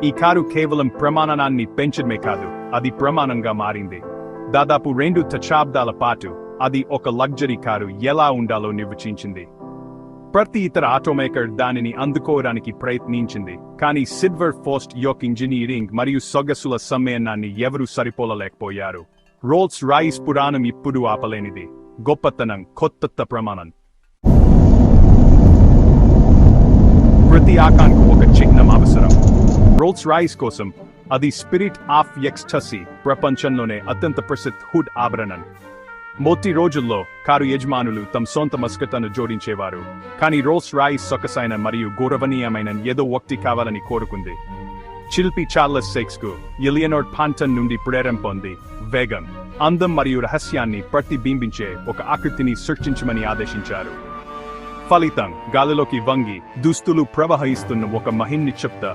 ఈ కారు కేవలం ప్రమాణాన్ని పెంచడమే కాదు, అది ప్రమాణంగా మారింది. దాదాపు 2 దశాబ్దాల పాటు అది ఒక లగ్జరీ కారు ఎలా ఉండాలో నిర్వచించింది. ప్రతి ఇతర ఆటోమేకర్ దానిని అందుకోవడానికి ప్రయత్నించింది, కానీ సిల్వర్ ఫోస్ట్ యొక్క ఇంజనీరింగ్ మరియు సొగసుల సమ్మేళనాన్ని ఎవరూ సరిపోలలేకపోయారు. రోల్స్ రాయిస్ పురాణం ఇప్పుడు ఆపలేనిది. గొప్పతనం, కొత్త ప్రమాణం. ప్రతి ఆకాంకు ఒక చిహ్నం అవసరం. రోల్స్ రాయిస్ కోసం అది స్పిరిట్ ఆఫ్ ఎక్స్టసీ, ప్రపంచంలోనే అత్యంత ప్రసిద్ధ హుడ్ ఆభరణం. మొదటి రోజుల్లో కారు యజమానులు తమ సొంత మస్కట్లను జోడించేవారు, కానీ రోల్స్ రాయిస్ సొగసైన మరియు గౌరవనీయమైన ఏదో ఒకటి కావాలని కోరుకుంది. శిల్పి చార్లెస్ సెక్స్కు ఎలియనోర్ పాంటన్ నుండి ప్రేరణ పొంది వేగం, అందం మరియు రహస్యాన్ని ప్రతిబింబించే ఒక ఆకృతిని సృష్టించమని ఆదేశించారు. ఫలితం గాలిలోకి వంగి దుస్తులు ప్రవహిస్తున్న ఒక మహిన్నిక్షిప్త